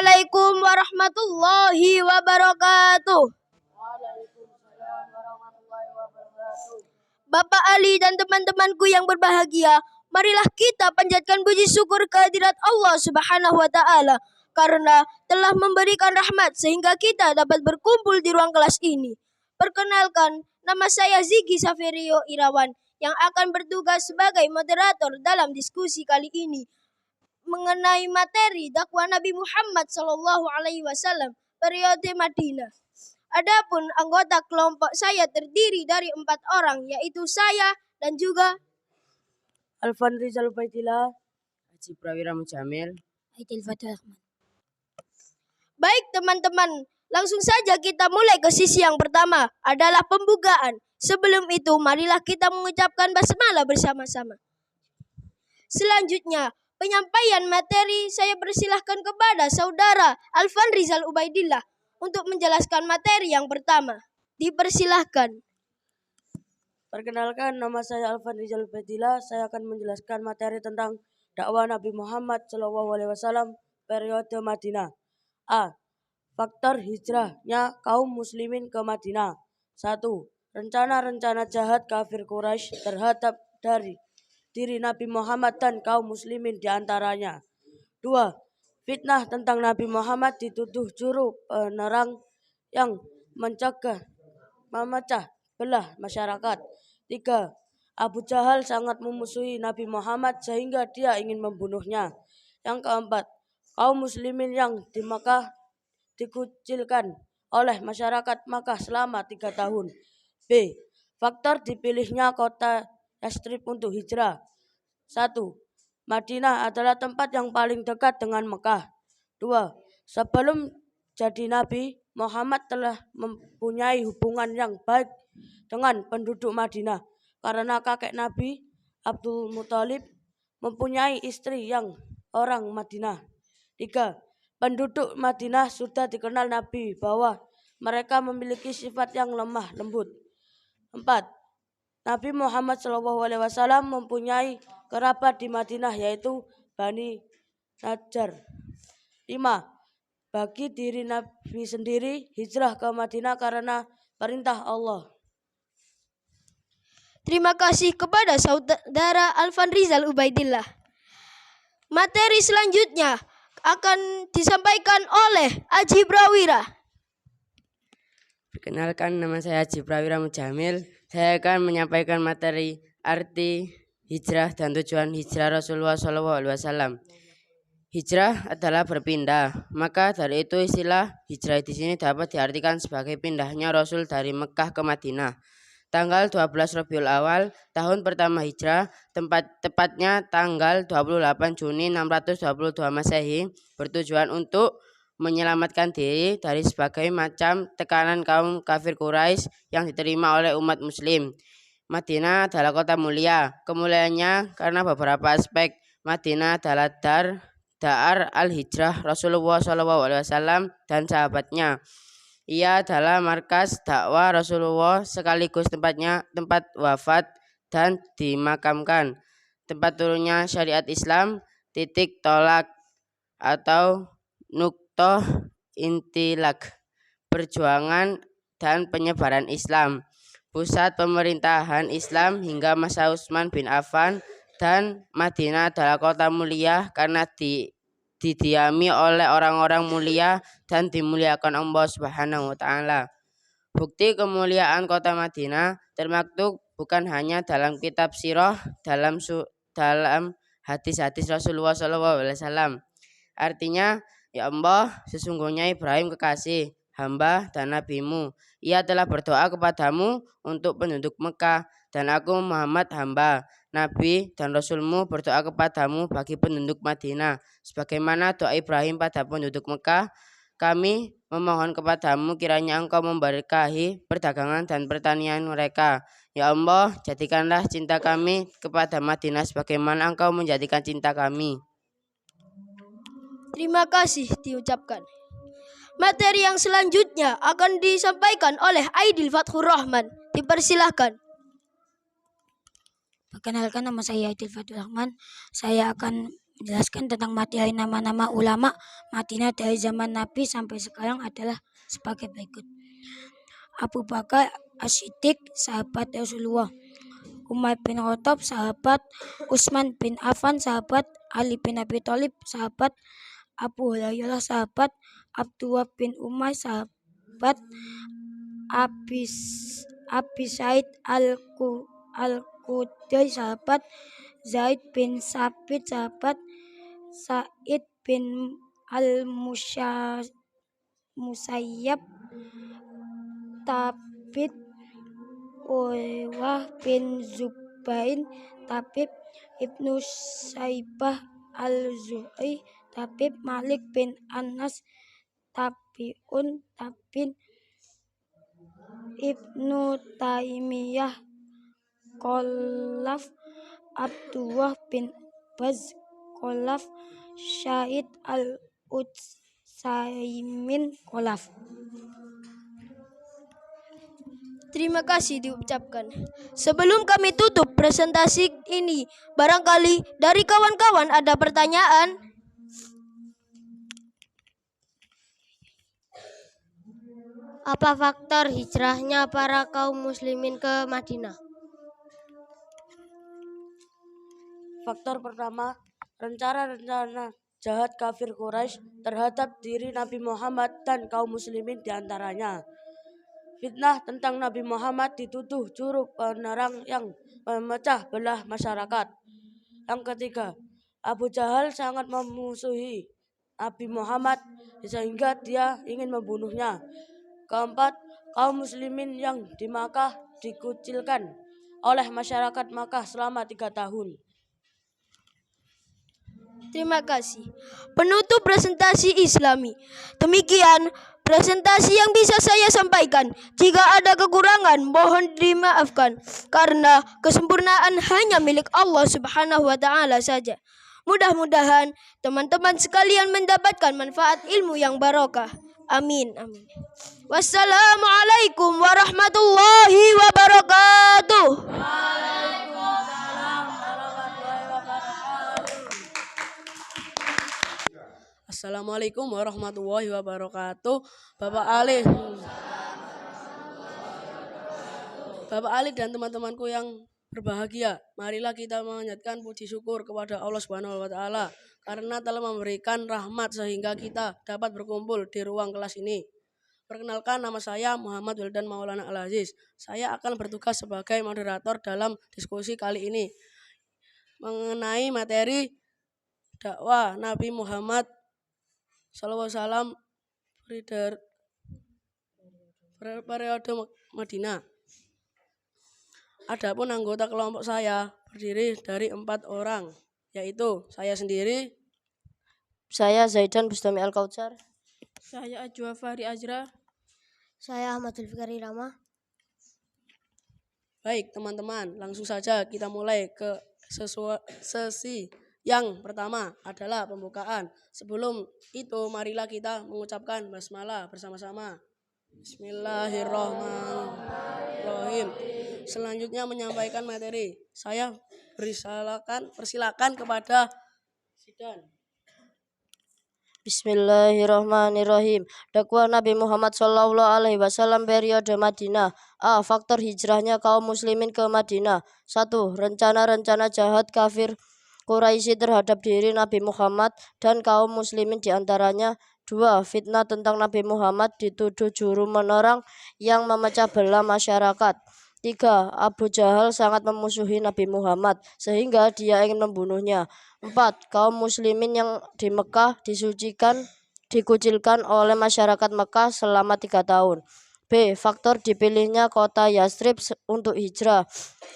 Assalamualaikum warahmatullahi wabarakatuh. Waalaikumsalam warahmatullahi wabarakatuh. Bapak Ali dan teman-temanku yang berbahagia, marilah kita panjatkan puji syukur kehadirat Allah Subhanahu wa Ta'ala karena telah memberikan rahmat sehingga kita dapat berkumpul di ruang kelas ini. Perkenalkan, nama saya Ziggy Saverio Irawan yang akan bertugas sebagai moderator dalam diskusi kali ini mengenai materi dakwah Nabi Muhammad SAW periode Madinah. Adapun anggota kelompok saya terdiri dari 4 orang, yaitu saya dan juga Alfan Rizal Ubaidillah, Haji Prawira Mujamil, Aidil Fatul Rahman. Baik teman-teman, langsung saja kita mulai ke sisi yang pertama adalah pembukaan. Sebelum itu, marilah kita mengucapkan basmalah bersama-sama. Selanjutnya, penyampaian materi saya persilahkan kepada saudara Alfan Rizal Ubaidillah untuk menjelaskan materi yang pertama. Dipersilahkan. Perkenalkan, nama saya Alfan Rizal Ubaidillah. Saya akan menjelaskan materi tentang dakwah Nabi Muhammad SAW periode Madinah. A. Faktor hijrahnya kaum muslimin ke Madinah. 1. Rencana-rencana jahat kafir Quraisy terhadap diri Nabi Muhammad dan kaum muslimin diantaranya. 2. Fitnah tentang Nabi Muhammad dituduh juru penerang yang memecah belah masyarakat. 3. Abu Jahal sangat memusuhi Nabi Muhammad sehingga dia ingin membunuhnya. Yang keempat, kaum muslimin yang di Makkah dikucilkan oleh masyarakat Makkah selama 3 tahun. B. Faktor dipilihnya kota Yastrib untuk hijrah. 1. Madinah adalah tempat yang paling dekat dengan Mekah. 2. Sebelum jadi Nabi, Muhammad telah mempunyai hubungan yang baik dengan penduduk Madinah karena kakek Nabi Abdul Muthalib mempunyai istri yang orang Madinah. 3. Penduduk Madinah sudah dikenal Nabi bahwa mereka memiliki sifat yang lemah lembut. 4. Nabi Muhammad SAW mempunyai kerabat di Madinah yaitu Bani Najjar. 5. Bagi diri Nabi sendiri hijrah ke Madinah karena perintah Allah. Terima kasih kepada saudara Alfan Rizal Ubaidillah. Materi selanjutnya akan disampaikan oleh Haji Prawira. Perkenalkan, nama saya Haji Prawira Mujamil. Saya akan menyampaikan materi arti hijrah dan tujuan hijrah Rasulullah SAW. Hijrah adalah berpindah, maka dari itu istilah hijrah di sini dapat diartikan sebagai pindahnya Rasul dari Mekah ke Madinah. Tanggal 12 Rabiul Awal, tahun pertama hijrah, tepatnya tanggal 28 Juni 622 Masehi, bertujuan untuk menyelamatkan diri dari berbagai macam tekanan kaum kafir Quraisy yang diterima oleh umat muslim. Madinah adalah kota mulia. Kemuliaannya karena beberapa aspek. Madinah adalah Dar al-Hijrah Rasulullah SAW dan sahabatnya. Ia adalah markas dakwah Rasulullah sekaligus tempat wafat dan dimakamkan, tempat turunnya syariat Islam, titik tolak atau nuktoh intilak perjuangan dan penyebaran Islam, pusat pemerintahan Islam hingga masa Utsman bin Affan, dan Madinah adalah kota mulia karena didiami oleh orang-orang mulia dan dimuliakan Allah Subhanahu wa Ta'ala. Bukti kemuliaan kota Madinah termaktub bukan hanya dalam kitab sirah, dalam hadis-hadis Rasulullah SAW. Artinya, ya Allah, sesungguhnya Ibrahim kekasih, hamba dan nabimu. Ia telah berdoa kepadamu untuk penduduk Mekah, dan aku Muhammad hamba, nabi dan rasulmu berdoa kepadamu bagi penduduk Madinah. Sebagaimana doa Ibrahim pada penduduk Mekah, kami memohon kepadamu kiranya engkau memberkahi perdagangan dan pertanian mereka. Ya Allah, jadikanlah cinta kami kepada Madinah sebagaimana engkau menjadikan cinta kami. Terima kasih diucapkan. Materi yang selanjutnya akan disampaikan oleh Aidil Fatul Rahman. Dipersilahkan. Perkenalkan, nama saya Aidil Fatul Rahman. Saya akan menjelaskan tentang materi nama-nama ulama Madinah dari zaman Nabi sampai sekarang adalah sebagai berikut. Abu Bakar As-Siddiq, sahabat Rasulullah. Umar bin Khattab, sahabat. Utsman bin Affan, sahabat. Ali bin Abi Thalib, sahabat. Abu Hurairah, sahabat. Abdullah bin Umar, sahabat. Abi Said Al-Khudri, sahabat. Zaid bin Sabit, sahabat. Sa'id bin Al-Musayyab, Tabib. Urwah bin Zubair, Tabib. Ibnu Saibah Al-Zuhri, Tabib. Malik bin Anas, Tabi'un, Tabib. Ibnu Taimiyah, Kholaf. Abdullah bin Baz, Kholaf. Syahid Al-Utsaimin, Kholaf. Terima kasih diucapkan. Sebelum kami tutup presentasi ini, barangkali dari kawan-kawan ada pertanyaan? Apa faktor hijrahnya para kaum muslimin ke Madinah? Faktor pertama, rencana-rencana jahat kafir Quraisy terhadap diri Nabi Muhammad dan kaum muslimin diantaranya. Fitnah tentang Nabi Muhammad dituduh juru penerang yang memecah belah masyarakat. Yang ketiga, Abu Jahal sangat memusuhi Nabi Muhammad sehingga dia ingin membunuhnya. Keempat, kaum muslimin yang di Makkah dikucilkan oleh masyarakat Makkah selama 3 tahun. Terima kasih. Penutup presentasi Islami. Demikian presentasi yang bisa saya sampaikan. Jika ada kekurangan, mohon dimaafkan. Karena kesempurnaan hanya milik Allah Subhanahu wa Ta'ala saja. Mudah-mudahan teman-teman sekalian mendapatkan manfaat ilmu yang barokah. Amin. Amin. Wassalamualaikum warahmatullahi wabarakatuh. Assalamualaikum warahmatullahi wabarakatuh. Bapak Ali dan teman-temanku yang berbahagia, marilah kita menyanjatkan puji syukur kepada Allah Subhanahu wa Ta'ala karena telah memberikan rahmat sehingga kita dapat berkumpul di ruang kelas ini. Perkenalkan, nama saya Muhammad Wildan Maulana Al-Aziz. Saya akan bertugas sebagai moderator dalam diskusi kali ini mengenai materi dakwah Nabi Muhammad SAW periode Madinah. Adapun anggota kelompok saya berdiri dari 4 orang, yaitu saya sendiri, Saya Zaidan Bustami Al-Kautsar. Saya Ajwa Fahri Azra. Saya Ahmadul Fikri Rama. Baik teman-teman, langsung saja kita mulai ke sesi yang pertama adalah pembukaan. Sebelum itu marilah kita mengucapkan basmalah bersama-sama. Bismillahirrahmanirrahim. Selanjutnya menyampaikan materi. Saya persilakan kepada Zidan. Bismillahirrahmanirrahim. Dakwah Nabi Muhammad SAW periode Madinah. A. Faktor hijrahnya kaum muslimin ke Madinah. 1. Rencana-rencana jahat kafir Quraisy terhadap diri Nabi Muhammad dan kaum muslimin diantaranya. 2. Fitnah tentang Nabi Muhammad dituduh juru menerang yang memecah belah masyarakat. 3. Abu Jahal sangat memusuhi Nabi Muhammad sehingga dia ingin membunuhnya. 4. Kaum muslimin yang di Mekah dikucilkan oleh masyarakat Mekah selama 3 tahun. B. Faktor dipilihnya kota Yastrib untuk hijrah.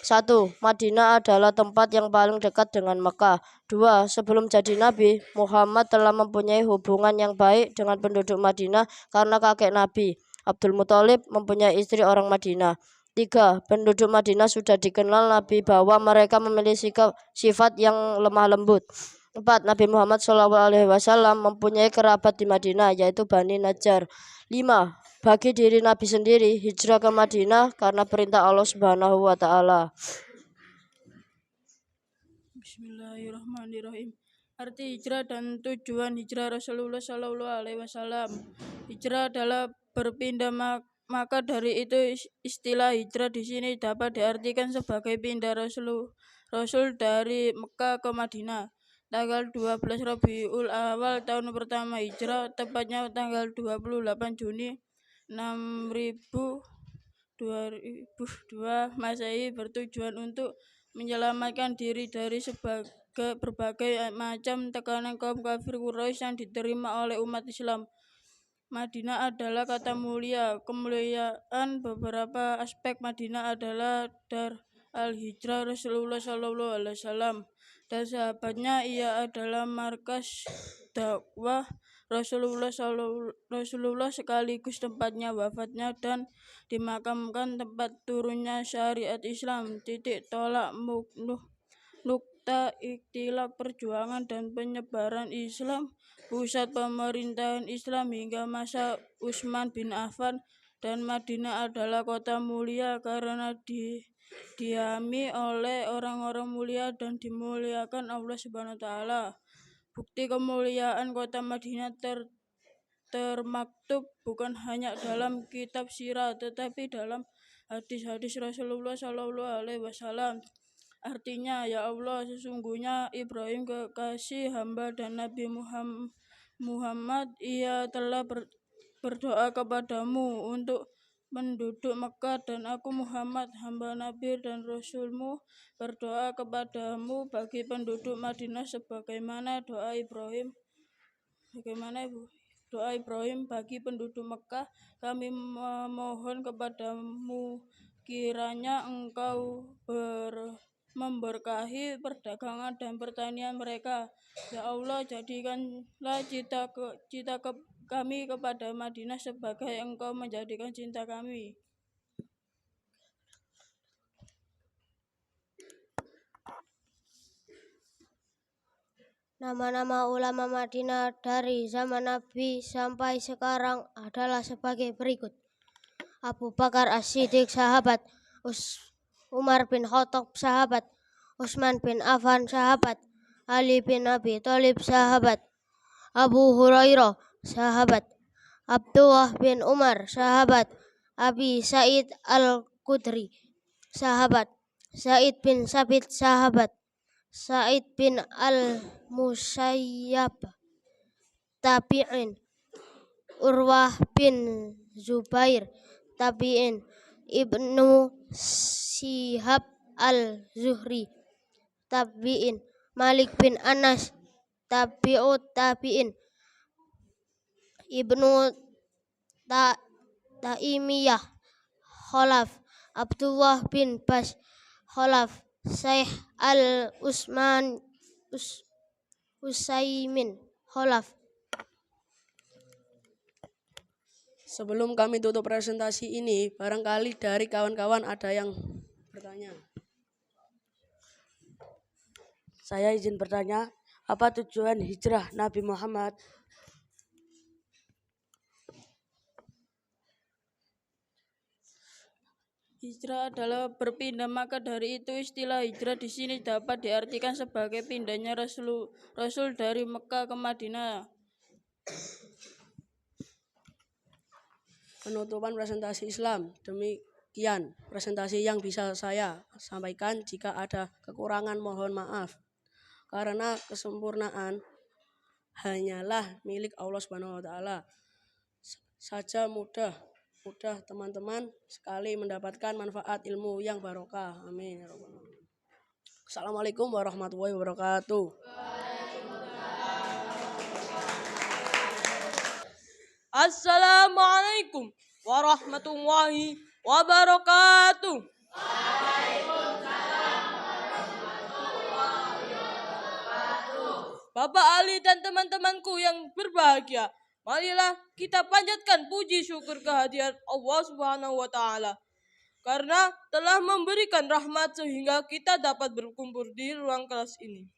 1. Madinah adalah tempat yang paling dekat dengan Mekah. 2. Sebelum jadi Nabi, Muhammad telah mempunyai hubungan yang baik dengan penduduk Madinah karena kakek Nabi, Abdul Muthalib, mempunyai istri orang Madinah. 3. Penduduk Madinah sudah dikenal Nabi bahwa mereka memiliki sifat yang lemah lembut. 4. Nabi Muhammad SAW mempunyai kerabat di Madinah, yaitu Bani Najjar. 5. Bagi diri Nabi sendiri, hijrah ke Madinah karena perintah Allah Subhanahu wa Ta'ala. Bismillahirrahmanirrahim. Arti hijrah dan tujuan hijrah Rasulullah Shallallahu Alaihi Wasallam. Hijrah adalah berpindah, maka dari itu istilah hijrah di sini dapat diartikan sebagai pindah Rasul dari Mekah ke Madinah. Tanggal 12 Rabiul Awal tahun pertama hijrah, tepatnya tanggal 28 Juni 2002 Masehi, bertujuan untuk menyelamatkan diri dari berbagai macam tekanan kaum kafir Quraisy yang diterima oleh umat Islam. Madinah adalah kata mulia. Kemuliaan beberapa aspek Madinah adalah dar al-hijrah Rasulullah Shallallahu Alaihi Wasallam dan sahabatnya. Ia adalah markas dakwah Rasulullah sekaligus tempatnya wafatnya dan dimakamkan, tempat turunnya syariat Islam. Titik tolak nukta ikhtilaf perjuangan dan penyebaran Islam, pusat pemerintahan Islam hingga masa Utsman bin Affan, dan Madinah adalah kota mulia karena didiami oleh orang-orang mulia dan dimuliakan Allah Subhanahu wa taala. Bukti kemuliaan kota Madinah termaktub bukan hanya dalam kitab sirah tetapi dalam hadis-hadis Rasulullah Shallallahu Alaihi Wasallam. Artinya, ya Allah, sesungguhnya Ibrahim kekasih hamba dan Nabi Muhammad, ia telah berdoa kepadamu untuk penduduk Mekah, dan aku Muhammad, hamba Nabi dan Rasulmu, berdoa kepadamu bagi penduduk Madinah sebagaimana doa Ibrahim bagi penduduk Mekah. Kami memohon kepadamu kiranya engkau memberkahi perdagangan dan pertanian mereka. Ya Allah, jadikanlah cita kami kepada Madinah sebagai engkau menjadikan cinta kami. Nama-nama ulama Madinah dari zaman Nabi sampai sekarang adalah sebagai berikut. Abu Bakar As-Siddiq, sahabat. Umar bin Khattab, sahabat. Utsman bin Affan, sahabat. Ali bin Abi Thalib, sahabat. Abu Hurairah, sahabat. Abdullah bin Umar, sahabat. Abi Sa'id Al-Khudri, sahabat. Sa'id bin Sabit, sahabat. Sa'id bin Al-Musayyab, tabi'in. Urwah bin Zubair, tabi'in. Ibnu Shihab Al-Zuhri, tabi'in. Malik bin Anas, tabi'ut tabi'in. Ibnu Taimiyah, khalaf. Abdullah bin Bas, khalaf. Syekh Usaimin, khalaf. Sebelum kami tutup presentasi ini, barangkali dari kawan-kawan ada yang bertanya. Saya izin bertanya, apa tujuan hijrah Nabi Muhammad? Hijrah adalah berpindah, maka dari itu istilah hijrah di sini dapat diartikan sebagai pindahnya Rasul dari Mekah ke Madinah. Penutupan presentasi Islam. Demikian presentasi yang bisa saya sampaikan. Jika ada kekurangan mohon maaf. Karena kesempurnaan hanyalah milik Allah Subhanahu wa taala. Saja mudah teman-teman sekali mendapatkan manfaat ilmu yang barokah. Amin. Assalamualaikum warahmatullahi wabarakatuh. Assalamualaikum warahmatullahi wabarakatuh. Bapak Ali dan teman-temanku yang berbahagia, marilah kita panjatkan puji syukur kehadirat Allah Subhanahu wa taala karena telah memberikan rahmat sehingga kita dapat berkumpul di ruang kelas ini.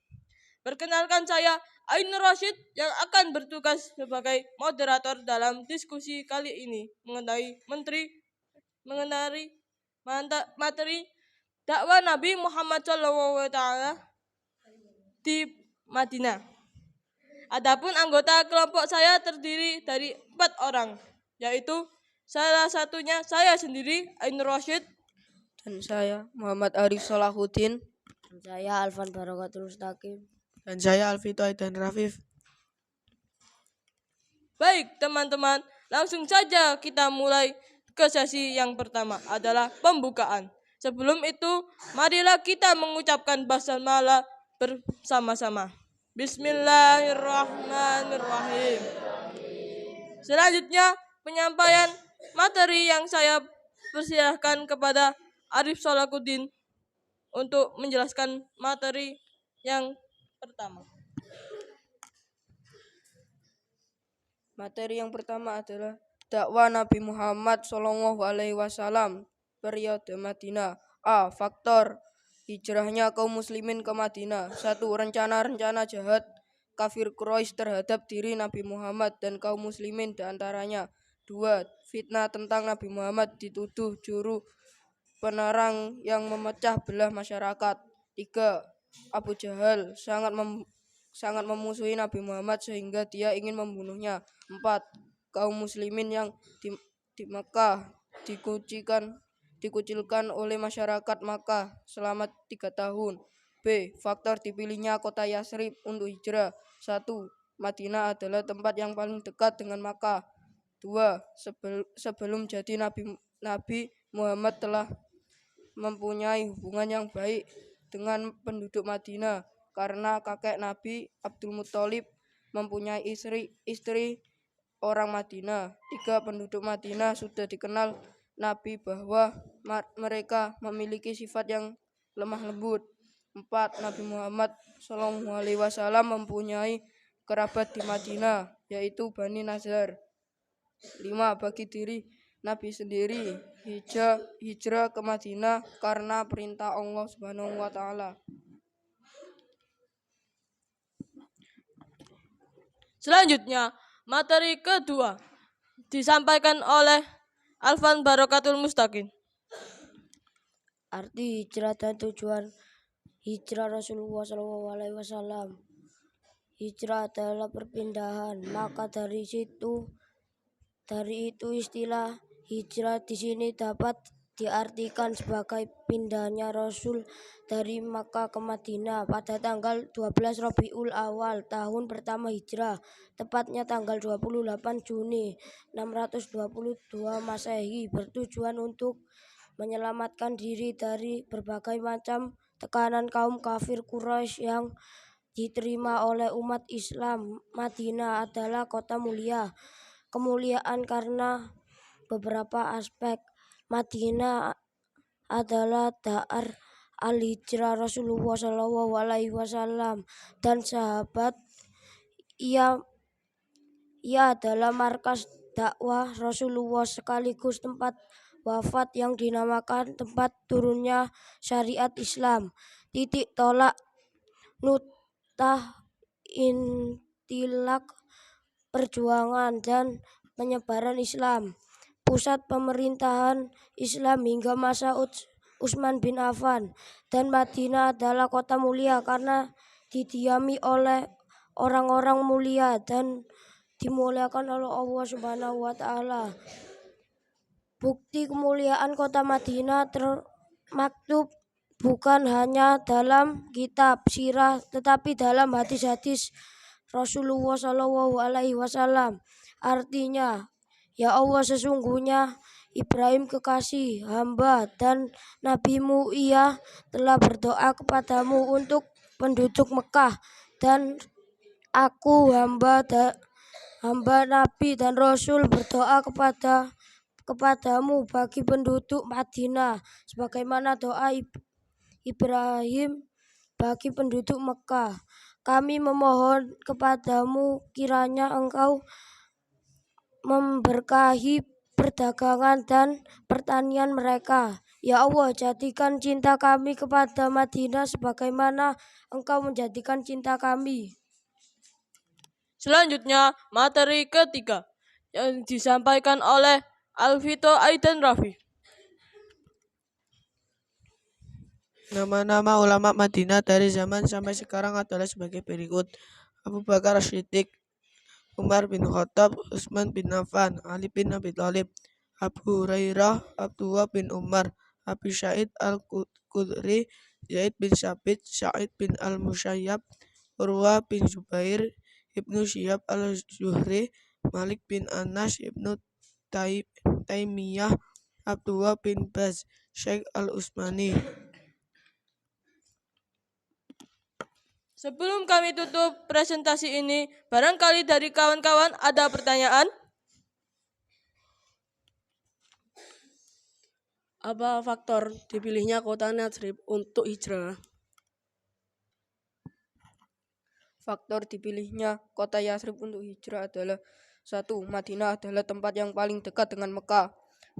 Perkenalkan, saya Ainur Rasyid yang akan bertugas sebagai moderator dalam diskusi kali ini mengenai materi dakwah Nabi Muhammad SAW di Madinah. Adapun anggota kelompok saya terdiri dari 4 orang, yaitu salah satunya saya sendiri, Ainur Rasyid, Dan saya Muhammad Arif Salahuddin. Dan saya Alvan Barakatul Mustaqim. Dan saya Alvito Aidan Rafif. Baik teman-teman, langsung saja kita mulai ke sesi yang pertama adalah pembukaan. Sebelum itu, marilah kita mengucapkan basmalah bersama-sama. Bismillahirrahmanirrahim. Selanjutnya, penyampaian materi yang saya persilahkan kepada Arif Salahuddin untuk menjelaskan materi yang pertama. Materi yang pertama adalah dakwah Nabi Muhammad SAW periode Madinah. A. Faktor hijrahnya kaum muslimin ke Madinah. 1. Rencana-rencana jahat kafir Quraisy terhadap diri Nabi Muhammad dan kaum muslimin diantaranya. 2. Fitnah tentang Nabi Muhammad dituduh juru penerang yang memecah belah masyarakat. 3. Abu Jahal sangat memusuhi Nabi Muhammad sehingga dia ingin membunuhnya. 4. Kaum muslimin yang di Makkah dikucilkan oleh masyarakat Makkah selama 3 tahun. B. Faktor dipilihnya kota Yasrib untuk hijrah. 1. Madinah adalah tempat yang paling dekat dengan Makkah. 2. Sebelum jadi Nabi Muhammad telah mempunyai hubungan yang baik dengan penduduk Madinah karena kakek Nabi Abdul Muthalib mempunyai istri orang Madinah. 3. Penduduk Madinah sudah dikenal Nabi bahwa mereka memiliki sifat yang lemah lembut. 4. Nabi Muhammad SAW mempunyai kerabat di Madinah, yaitu Bani Nazar. 5. Bagi diri Nabi sendiri hijrah ke Madinah karena perintah Allah Subhanahu wa taala. Selanjutnya, materi kedua disampaikan oleh Alvan Barakatul Mustaqim. Arti hijrah dan tujuan hijrah Rasulullah SAW. Hijrah adalah perpindahan, maka dari itu istilah hijrah di sini dapat diartikan sebagai pindahnya Rasul dari Makkah ke Madinah pada tanggal 12 Rabiul Awal tahun pertama hijrah, tepatnya tanggal 28 Juni 622 Masehi, bertujuan untuk menyelamatkan diri dari berbagai macam tekanan kaum kafir Quraisy yang diterima oleh umat Islam. Madinah adalah kota mulia, kemuliaan karena beberapa aspek. Madinah adalah dar al-hijrah Rasulullah SAW dan sahabat. Ia adalah markas dakwah Rasulullah sekaligus tempat wafat yang dinamakan tempat turunnya syariat Islam. Titik tolak nutah intilak perjuangan dan penyebaran Islam. Pusat pemerintahan Islam hingga masa Utsman bin Affan, dan Madinah adalah kota mulia karena didiami oleh orang-orang mulia dan dimuliakan oleh Allah Subhanahu wa taala. Bukti kemuliaan kota Madinah termaktub bukan hanya dalam kitab sirah tetapi dalam hadis-hadis Rasulullah SAW. Artinya, ya Allah, sesungguhnya Ibrahim kekasih hamba dan nabimu, ia telah berdoa kepadamu untuk penduduk Mekah, dan aku hamba Nabi dan Rasul berdoa kepadamu bagi penduduk Madinah sebagaimana doa Ibrahim bagi penduduk Mekah. Kami memohon kepadamu kiranya engkau memberkahi perdagangan dan pertanian mereka. Ya Allah, jadikan cinta kami kepada Madinah sebagaimana engkau menjadikan cinta kami. Selanjutnya, materi ketiga yang disampaikan oleh Alvito Aidan Rafif. Nama-nama ulama Madinah dari zaman sampai sekarang adalah sebagai berikut. Abu Bakar As-Siddiq, Umar bin Khattab, Utsman bin Affan, Ali bin Abi Thalib, Abu Hurairah, Abdullah bin Umar, Abi Sa'id Al-Khudri, Zaid bin Sabit, Sa'id bin Al-Musayyab, Urwa bin Zubair, Ibnu Syihab Al-Zuhri, Malik bin Anas, Ibnu Taimiyah, Abdullah bin Baz, Syekh Al-Utsmani. Sebelum kami tutup presentasi ini, barangkali dari kawan-kawan ada pertanyaan? Apa faktor dipilihnya kota Yathrib untuk hijrah? Faktor dipilihnya kota Yathrib untuk hijrah adalah 1. Madinah adalah tempat yang paling dekat dengan Mekah.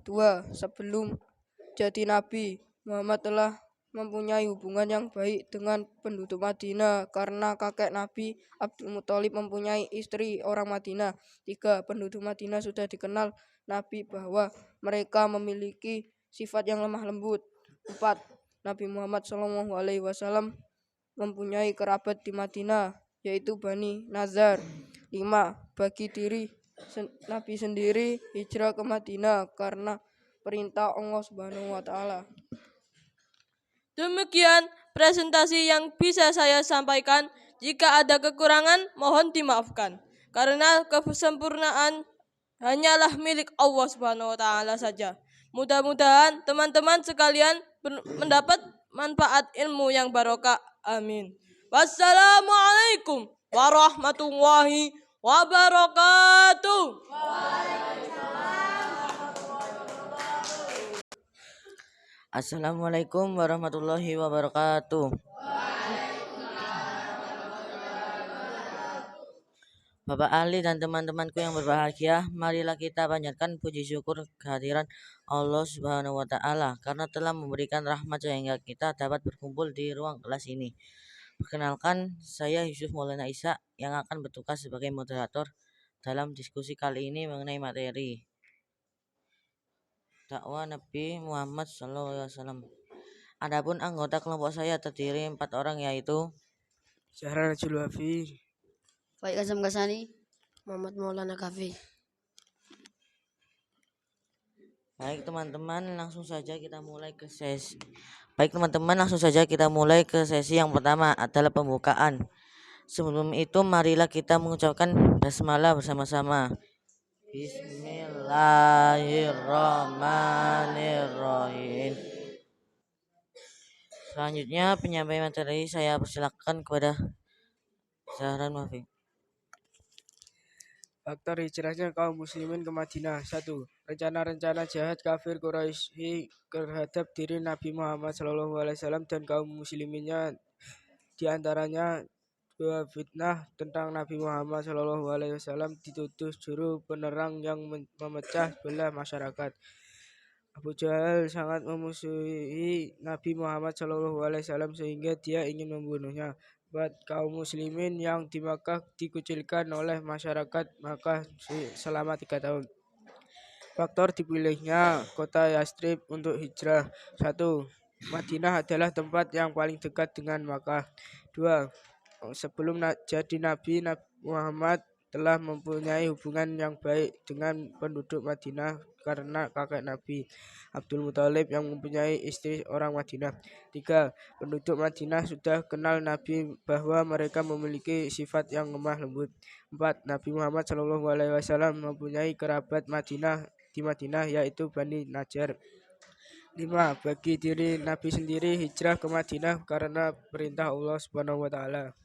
2. Sebelum jadi Nabi, Muhammad telah mempunyai hubungan yang baik dengan penduduk Madinah karena kakek Nabi Abdul Muthalib mempunyai istri orang Madinah. 3. Penduduk Madinah sudah dikenal Nabi bahwa mereka memiliki sifat yang lemah lembut. 4. Nabi Muhammad SAW mempunyai kerabat di Madinah, yaitu Bani Nazar. 5. Bagi diri Nabi sendiri hijrah ke Madinah karena perintah Allah Subhanahu wa taala. Demikian presentasi yang bisa saya sampaikan. Jika ada kekurangan, mohon dimaafkan. Karena kesempurnaan hanyalah milik Allah Subhanahu wa taala saja. Mudah-mudahan teman-teman sekalian mendapat manfaat ilmu yang barokah. Amin. Wassalamualaikum warahmatullahi wabarakatuh. Assalamualaikum warahmatullahi wabarakatuh. Bapak Ali dan teman-temanku yang berbahagia, marilah kita panjatkan puji syukur kehadiran Allah Subhanahu wa taala karena telah memberikan rahmat sehingga kita dapat berkumpul di ruang kelas ini. Perkenalkan, saya Yusuf Maulana Isa yang akan bertugas sebagai moderator dalam diskusi kali ini mengenai materi dakwah Nabi Muhammad SAW. Adapun anggota kelompok saya terdiri 4 orang, yaitu Zahra Najul Wafi, Faik Azam Ghasani, Muhammad Maulana Kafi. Baik teman-teman, langsung saja kita mulai ke sesi yang pertama adalah pembukaan. Sebelum itu marilah kita mengucapkan basmalah bersama-sama. Bismillahirrahmanirrahim. Selanjutnya penyampaian materi saya persilakan kepada Zahra Mafi. Faktor hijrahnya kaum muslimin ke Madinah. 1. Rencana-rencana jahat kafir Quraisy terhadap diri Nabi Muhammad SAW dan kaum musliminnya, di antaranya 2 fitnah tentang Nabi Muhammad SAW, dituduh juru penerang yang memecah belah masyarakat. Abu Jahal sangat memusuhi Nabi Muhammad SAW sehingga dia ingin membunuhnya. 4. Kaum muslimin yang di Makkah dikucilkan oleh masyarakat Makkah selama 3 tahun. Faktor dipilihnya kota Yathrib untuk hijrah. 1. Madinah adalah tempat yang paling dekat dengan Makkah. 2. Sebelum jadi Nabi Muhammad telah mempunyai hubungan yang baik dengan penduduk Madinah karena kakek Nabi Abdul Muthalib yang mempunyai istri orang Madinah. 3. Penduduk Madinah sudah kenal Nabi bahwa mereka memiliki sifat yang lemah lembut. 4. Nabi Muhammad SAW mempunyai kerabat di Madinah, yaitu Bani Najjar. 5. Bagi diri Nabi sendiri hijrah ke Madinah karena perintah Allah Subhanahu wa taala.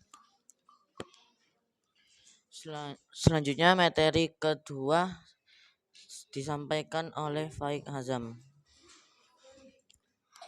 Selanjutnya materi kedua disampaikan oleh Faik Hazam.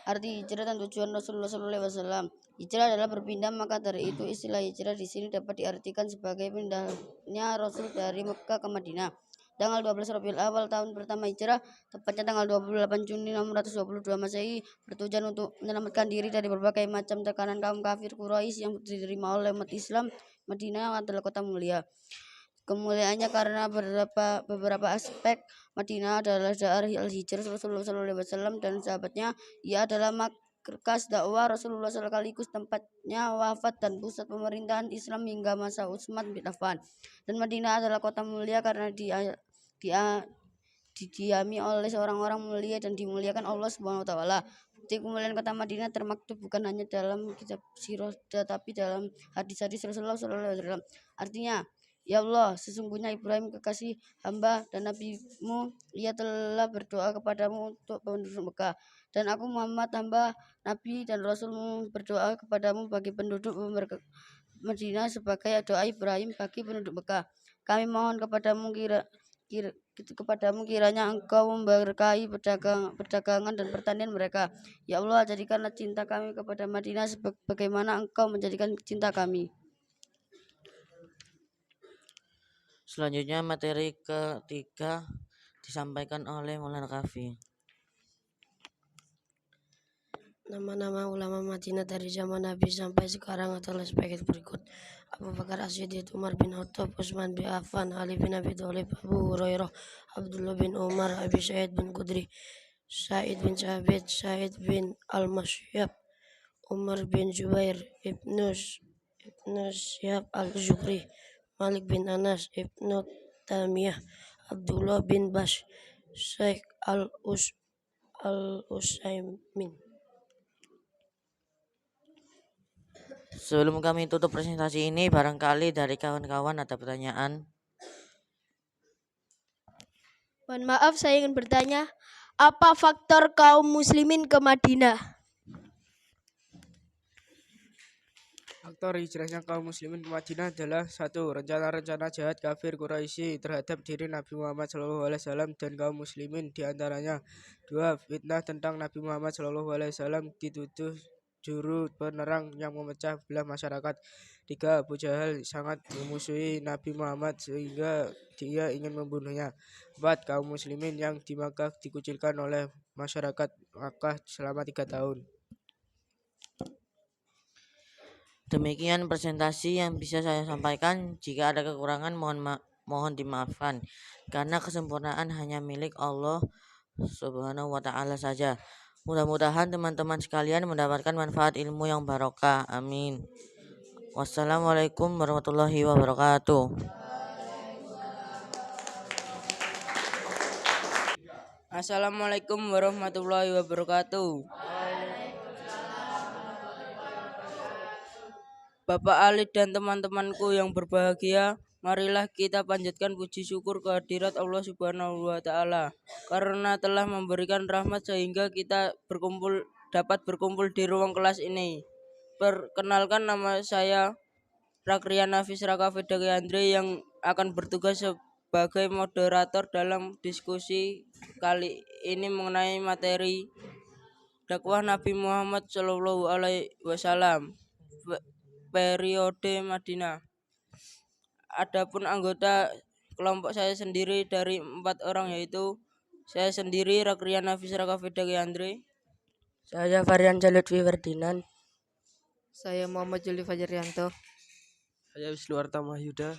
Arti hijrah dan tujuan Rasulullah SAW. Hijrah adalah berpindah, maka dari itu istilah hijrah di sini dapat diartikan sebagai pindahnya Rasul dari Mekah ke Madinah. Tanggal 12 Rabiul Awal tahun pertama hijrah, tepatnya tanggal 28 Juni 622 Masehi, bertujuan untuk menyelamatkan diri dari berbagai macam tekanan kaum kafir Quraisy yang diterima oleh umat Islam. Madinah adalah kota mulia. Kemuliaannya karena beberapa aspek. Madinah adalah daerah al-hijrah Rasulullah SAW dan sahabatnya. Ia adalah berkas dakwah Rasulullah sekaligus tempatnya wafat dan pusat pemerintahan Islam hingga masa Utsman bin Affan. Dan Madinah adalah kota mulia karena didiami oleh orang-orang mulia dan dimuliakan Allah Subhanahu wa taala. Bukti kemuliaan kota Madinah termaktub bukan hanya dalam kitab sirah tetapi dalam hadis-hadis Rasulullah SAW. Artinya, ya Allah, sesungguhnya Ibrahim kekasih hamba dan nabimu, ia telah berdoa kepadamu untuk penduduk Mekah. Dan aku Muhammad hamba, nabi dan rasulmu berdoa kepadamu bagi penduduk Madinah sebagai doa Ibrahim bagi penduduk Mekah. Kami mohon kepadamu kiranya engkau memberkahi perdagangan dan pertanian mereka. Ya Allah, jadikanlah cinta kami kepada Madinah sebagaimana engkau menjadikan cinta kami. Selanjutnya materi ketiga disampaikan oleh Maulana Kafi. Nama-nama ulama Madinah dari zaman Nabi sampai sekarang adalah sebagai berikut: Abu Bakar As-Siddiq, Umar bin Khattab, Utsman bin Affan, Ali bin Abi Thalib, Abu Hurairah, Abdullah bin Umar, Abi Sa'id bin Khudri, Sa'id bin Sabit, Sa'id bin Al-Musayyab, Umar bin Jubair, Ibnu Syihab Al-Zuhri, Malik bin Anas, Ibnu Tamiyah, Abdullah bin Bash, Syekh Al-Utsaimin. Sebelum kami tutup presentasi ini, barangkali dari kawan-kawan ada pertanyaan. Mohon maaf, saya ingin bertanya, apa faktor kaum muslimin ke Madinah? Faktor hijrahnya kaum muslimin ke Madinah adalah: 1. Rencana-rencana jahat kafir Quraisy terhadap diri Nabi Muhammad SAW dan kaum muslimin diantaranya. 2. Fitnah tentang Nabi Muhammad SAW dituduh juru penerang yang memecah belah masyarakat. 3. Abu Jahal sangat memusuhi Nabi Muhammad sehingga dia ingin membunuhnya. 4. Kaum muslimin yang di Makkah dikucilkan oleh masyarakat Makkah selama 3 tahun. Demikian presentasi yang bisa saya sampaikan. Jika ada kekurangan mohon dimaafkan, karena kesempurnaan hanya milik Allah Subhanahu wa taala saja. Mudah-mudahan teman-teman sekalian mendapatkan manfaat ilmu yang barokah. Amin. Wassalamualaikum warahmatullahi wabarakatuh. Assalamualaikum warahmatullahi wabarakatuh. Bapak Ali dan teman-temanku yang berbahagia, marilah kita panjatkan puji syukur kehadirat Allah Subhanahu wa taala karena telah memberikan rahmat sehingga kita dapat berkumpul di ruang kelas ini. Perkenalkan, nama saya Rakrian Nafis Raka Veda Andre yang akan bertugas sebagai moderator dalam diskusi kali ini mengenai materi dakwah Nabi Muhammad SAW periode Madinah. Adapun anggota kelompok saya sendiri dari 4 orang, yaitu saya sendiri Rakrian Nafis Raka Veda Andre, Saya Varian Lutfi Ferdinand, Saya Muhammad Juli Fajaryanto. Saya Wisnuarta Mahyuda.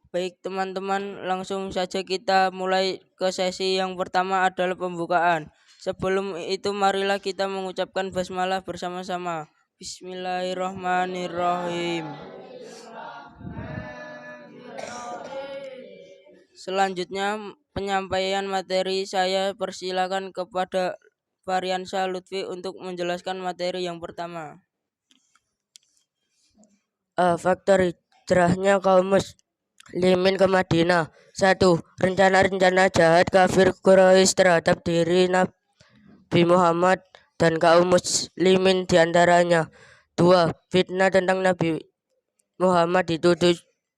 Baik teman-teman, langsung saja kita mulai ke sesi yang pertama adalah pembukaan. Sebelum itu marilah kita mengucapkan basmalah bersama-sama. Bismillahirrahmanirrahim. Selanjutnya penyampaian materi, saya persilakan kepada Variansyah Lutfi untuk menjelaskan materi yang pertama. Faktor hijrahnya kaum muslimin ke Madinah. 1. Rencana-rencana jahat kafir Quraisy terhadap diri Nabi Muhammad dan kaum muslimin diantaranya. 2. Fitnah tentang Nabi Muhammad dituduh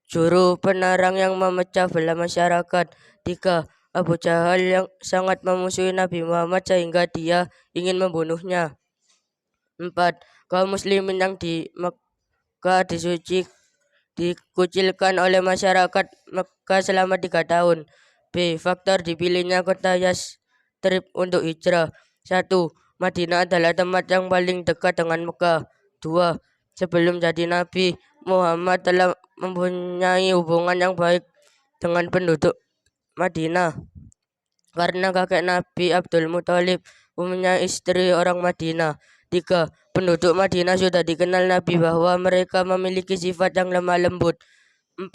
juru penerang yang memecah belah masyarakat. 3. Abu Jahal yang sangat memusuhi Nabi Muhammad sehingga dia ingin membunuhnya. 4. Kaum muslimin yang di Mekah dikucilkan oleh masyarakat Mekah selama 3 tahun. B. Faktor dipilihnya kota Yasrib untuk hijrah. 1. Madinah adalah tempat yang paling dekat dengan Mekah. 2. Sebelum jadi Nabi, Muhammad telah mempunyai hubungan yang baik dengan penduduk Madinah karena kakek Nabi Abdul Muthalib umumnya istri orang Madinah. 3. Penduduk Madinah sudah dikenal Nabi bahwa mereka memiliki sifat yang lemah lembut. 4.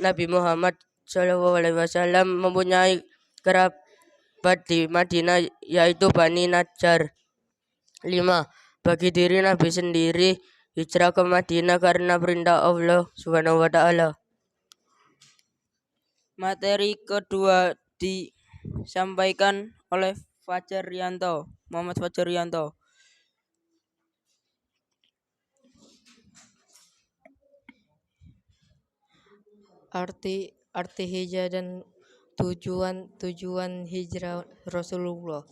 Nabi Muhammad SAW mempunyai kerabat di Madinah yaitu Bani Najjar. 5. Bagi diri Nabi sendiri hijrah ke Madinah karena perintah Allah Subhanahu wa taala. Materi kedua disampaikan oleh Muhammad Fajar Rianto. Arti hijrah dan tujuan hijrah Rasulullah.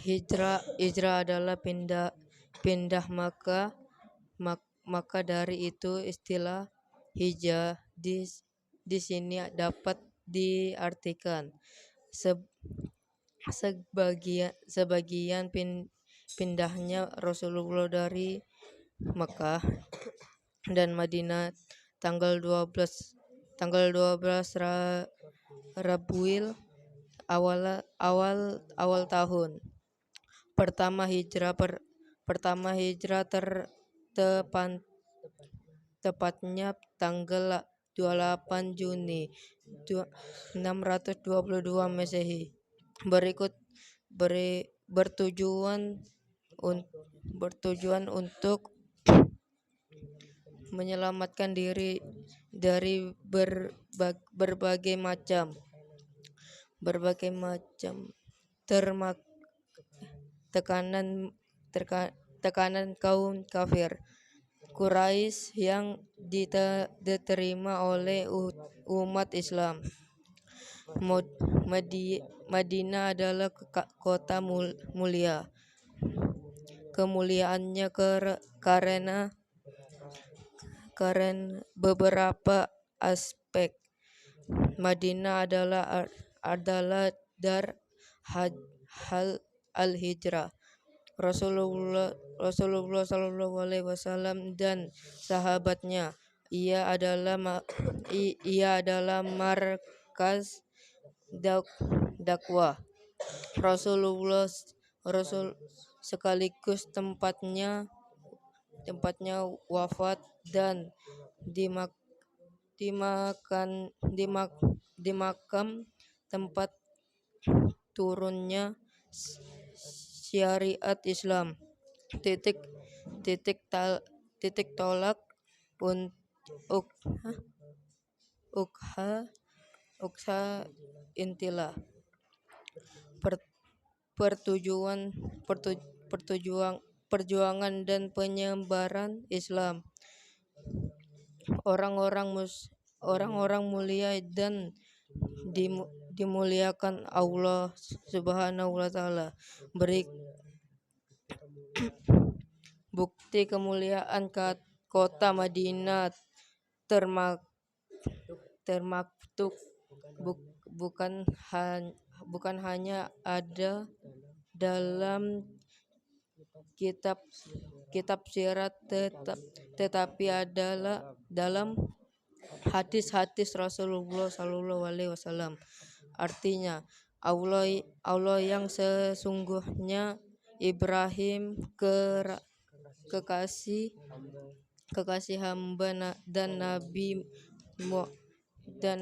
Hijrah adalah pindah maka dari itu istilah hijrah di sini dapat diartikan sebagian pindahnya Rasulullah dari Mekah dan Madinah tanggal 12 Rabiul awal tahun. Pertama hijrah tepatnya tanggal 28 Juni 622 Masehi. Bertujuan untuk menyelamatkan diri dari berbagai macam tekanan kaum kafir Quraisy yang diterima oleh umat Islam. Madinah adalah kota mulia. Kemuliaannya karena beberapa aspek. Madinah adalah dar al-hijrah. Rasulullah SAW dan sahabatnya. Ia adalah markas dakwah. Rasul sekaligus tempatnya wafat dan dimakam tempat turunnya syariat Islam. Titik tolak ukha intilah. Perjuangan dan penyebaran Islam. Orang-orang mulia dan dimuliakan Allah Subhanahu wa taala. Bukti kemuliaan kota Madinah termaktub bukan hanya ada dalam kitab sirat tetapi adalah dalam hadis-hadis Rasulullah SAW. Artinya Allah yang sesungguhnya Ibrahim kekasih hamba dan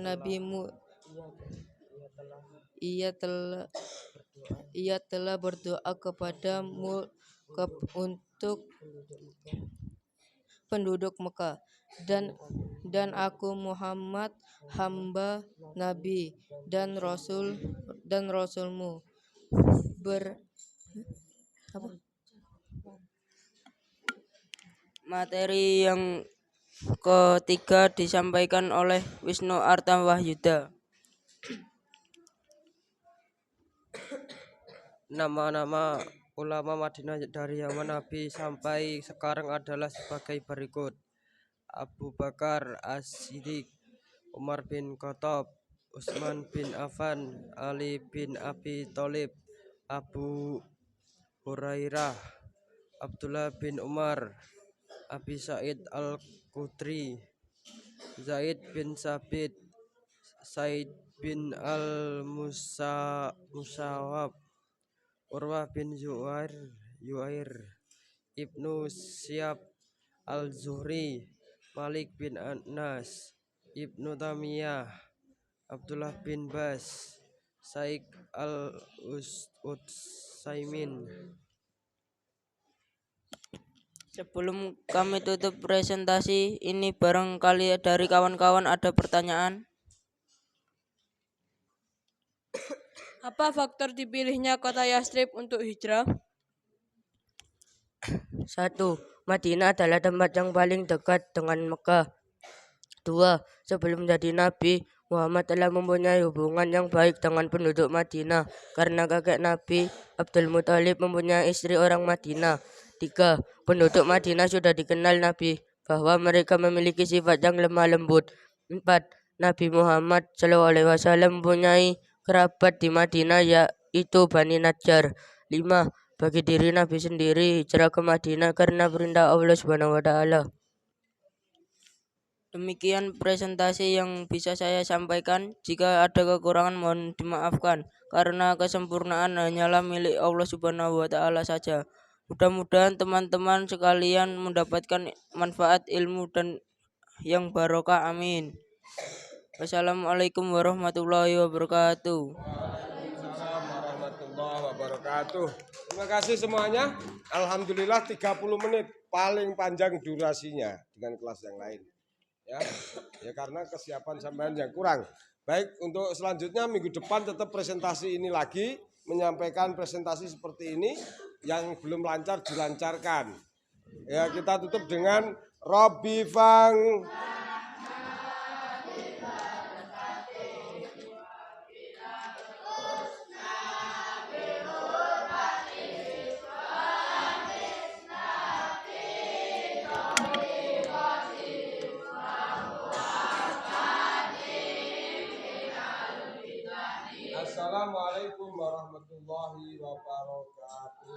nabimu ia telah berdoa kepadamu untuk penduduk Mekah dan aku Muhammad hamba Nabi dan Rasulmu. Materi yang ketiga disampaikan oleh Wisnu Arta Wahyuda. Nama-nama ulama Madinah dari zaman Nabi sampai sekarang adalah sebagai berikut: Abu Bakar As-Siddiq, Umar bin Khattab, Utsman bin Affan, Ali bin Abi Thalib, Abu Hurairah, Abdullah bin Umar, Abi Sa'id Al-Khudri, Zaid bin Sabit, Said bin Al-Musawab, Urwah bin Yuair, Ibnu Syihab Al-Zuhri, Malik bin Anas, Ibnu Tamiyah, Abdullah bin Bas, Said Al-Utsaimin. Sebelum kami tutup presentasi ini, barangkali dari kawan-kawan ada pertanyaan. Apa faktor dipilihnya kota Yastrib untuk hijrah? 1. Madinah adalah tempat yang paling dekat dengan Mekah. 2. Sebelum jadi Nabi, Muhammad telah mempunyai hubungan yang baik dengan penduduk Madinah karena kakek Nabi Abdul Muthalib mempunyai istri orang Madinah. 3. Penduduk Madinah sudah dikenal Nabi bahwa mereka memiliki sifat yang lemah lembut. 4. Nabi Muhammad SAW mempunyai kerabat di Madinah yaitu Bani Najjar. 5. Bagi diri Nabi sendiri hijrah ke Madinah karena perintah Allah SWT. Demikian presentasi yang bisa saya sampaikan. Jika ada kekurangan mohon dimaafkan, karena kesempurnaan hanyalah milik Allah Subhanahu wa Ta'ala saja. Mudah-mudahan teman-teman sekalian mendapatkan manfaat ilmu dan yang barokah. Amin. Wassalamualaikum warahmatullahi wabarakatuh. Waalaikumsalam warahmatullahi wabarakatuh. Terima kasih semuanya. Alhamdulillah 30 menit paling panjang durasinya dengan kelas yang lain. Ya karena kesiapan sampean yang kurang. Baik, untuk selanjutnya minggu depan tetap presentasi ini lagi, menyampaikan presentasi seperti ini yang belum lancar dilancarkan. Ya, kita tutup dengan Robbi Fang. Assalamualaikum warahmatullahi wabarakatuh.